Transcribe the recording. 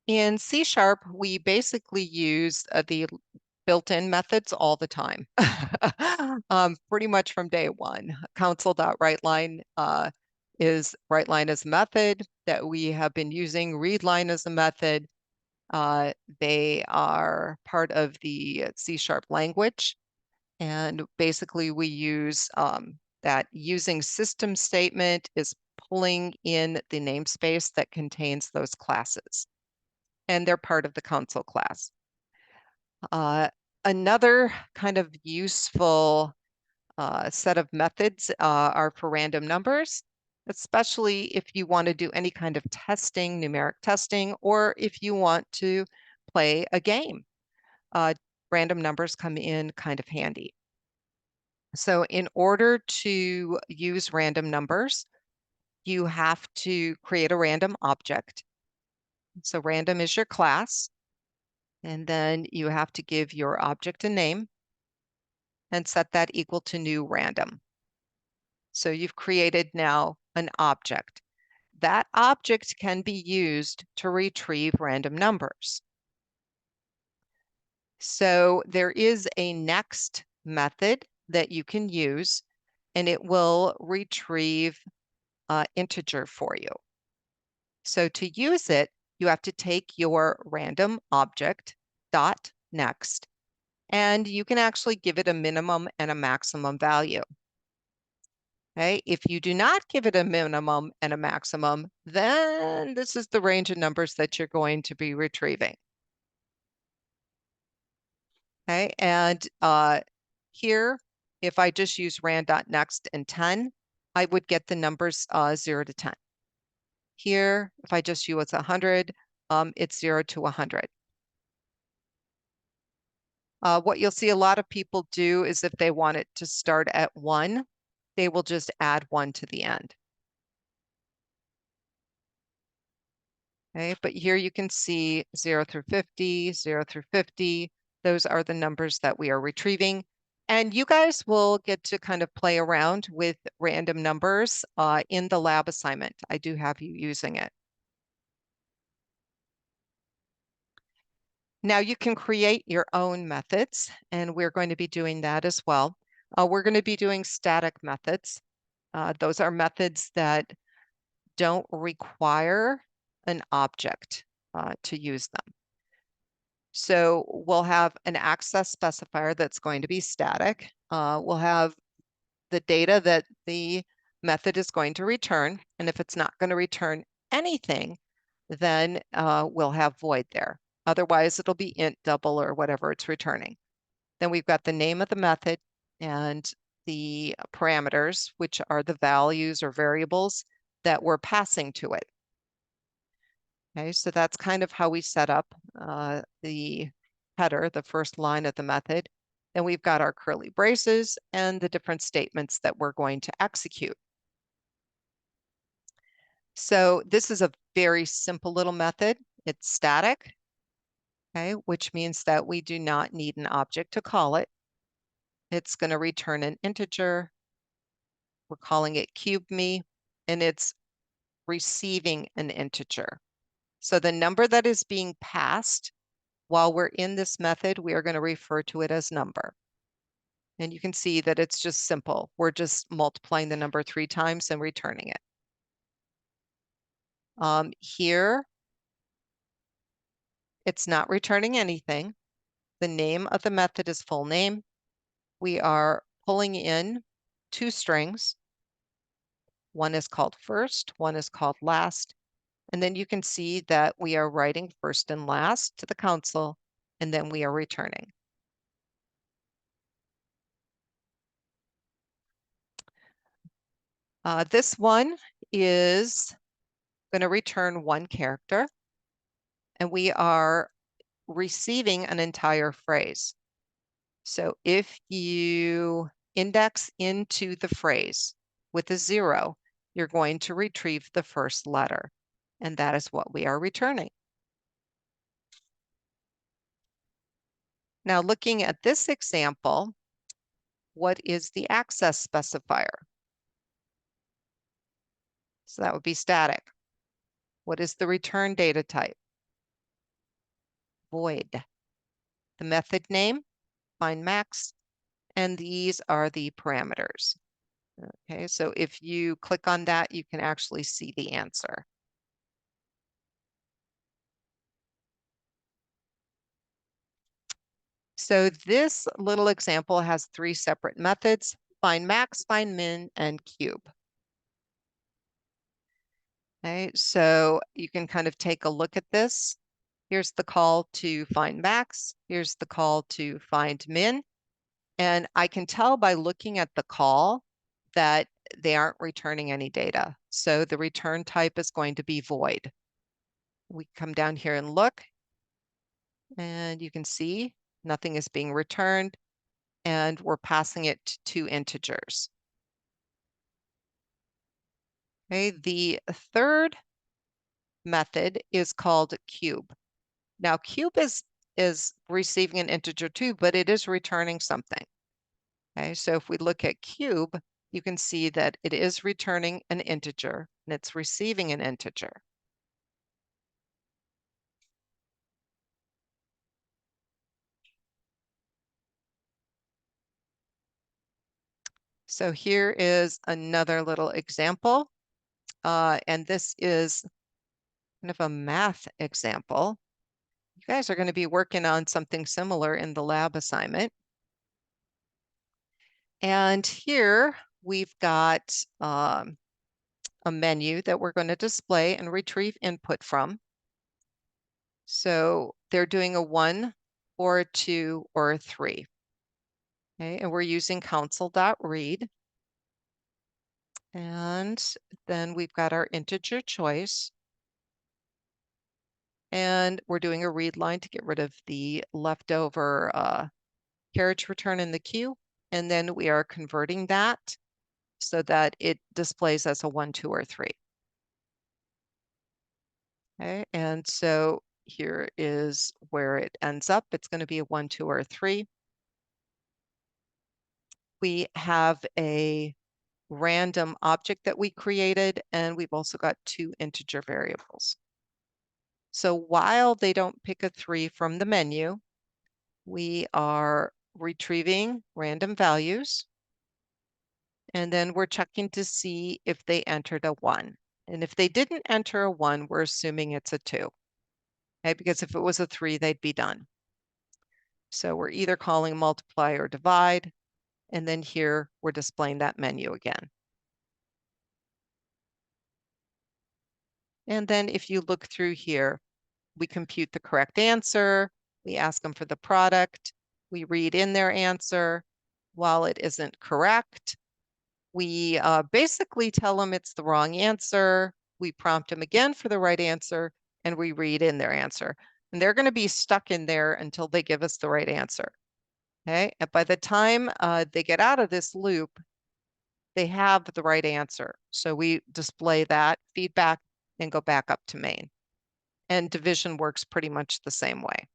In C#, we basically use the built-in methods all the time. Pretty much from day one. Console.WriteLine is WriteLine as a method that we have been using. ReadLine as a method. They are part of the C# language. And basically we use that using system statement is pulling in the namespace that contains those classes. And they're part of the console class. Another kind of useful set of methods are for random numbers, especially if you want to do any kind of testing, numeric testing, or if you want to play a game. Random numbers come in kind of handy. So in order to use random numbers, you have to create a random object. So random is your class. And then you have to give your object a name and set that equal to new random. So you've created now an object. That object can be used to retrieve random numbers. So there is a next method that you can use, and it will retrieve integer for you. So to use it, you have to take your random object dot next, and you can actually give it a minimum and a maximum value. Okay, if you do not give it a minimum and a maximum, then this is the range of numbers that you're going to be retrieving. Okay, and here, if I just use rand.next and 10, I would get the numbers 0 to 10. Here, if I just use 100, it's 0 to 100. What you'll see a lot of people do is if they want it to start at 1, they will just add 1 to the end. Okay, but here you can see 0 through 50, 0 through 50. Those are the numbers that we are retrieving. And you guys will get to kind of play around with random numbers in the lab assignment. I do have you using it. Now you can create your own methods, and we're going to be doing that as well. We're going to be doing static methods. Those are methods that don't require an object to use them. So we'll have an access specifier that's going to be static. We'll have the data that the method is going to return. And if it's not going to return anything, then we'll have void there. Otherwise, it'll be int, double, or whatever it's returning. Then we've got the name of the method and the parameters, which are the values or variables that we're passing to it. Okay, so that's kind of how we set up the header, the first line of the method. Then we've got our curly braces and the different statements that we're going to execute. So this is a very simple little method. It's static, okay, which means that we do not need an object to call it. It's going to return an integer. We're calling it cube_me, and it's receiving an integer. So the number that is being passed while we're in this method, we are going to refer to it as number. And you can see that it's just simple. We're just multiplying the number 3 times and returning it. Here, it's not returning anything. The name of the method is full name. We are pulling in 2 strings. One is called first, one is called last. And then you can see that we are writing first and last to the console, and then we are returning. This one is going to return 1 character, and we are receiving an entire phrase. So if you index into the phrase with a 0, you're going to retrieve the first letter, and that is what we are returning. Now, looking at this example, what is the access specifier? So that would be static. What is the return data type? void. The method name, find max, and these are the parameters. Okay, so if you click on that, you can actually see the answer. So this little example has 3 separate methods: find max, find min, and cube. Okay, so you can kind of take a look at this. Here's the call to find max. Here's the call to find min. And I can tell by looking at the call that they aren't returning any data. So the return type is going to be void. We come down here and look, and you can see nothing is being returned, and we're passing it to 2 integers. Okay, the third method is called cube. Now, cube is receiving an integer too, but it is returning something. Okay, so if we look at cube, you can see that it is returning an integer and it's receiving an integer. So here is another little example, and this is kind of a math example. You guys are going to be working on something similar in the lab assignment. And here we've got a menu that we're going to display and retrieve input from. So they're doing a 1 or a 2 or a 3. Okay, and we're using console.read. And then we've got our integer choice. And we're doing a read line to get rid of the leftover carriage return in the queue. And then we are converting that so that it displays as a 1, 2, or 3. Okay, and so here is where it ends up. It's going to be a 1, 2, or a 3. We have a random object that we created, and we've also got 2 integer variables. So while they don't pick a 3 from the menu, we are retrieving random values, and then we're checking to see if they entered a 1. And if they didn't enter a 1, we're assuming it's a 2. Okay, because if it was a 3, they'd be done. So we're either calling multiply or divide, and then here we're displaying that menu again. And then if you look through here, we compute the correct answer, we ask them for the product, we read in their answer. While it isn't correct, we basically tell them it's the wrong answer, we prompt them again for the right answer, and we read in their answer. And they're going to be stuck in there until they give us the right answer. Okay, and by the time they get out of this loop, they have the right answer. So we display that feedback and go back up to main. And division works pretty much the same way.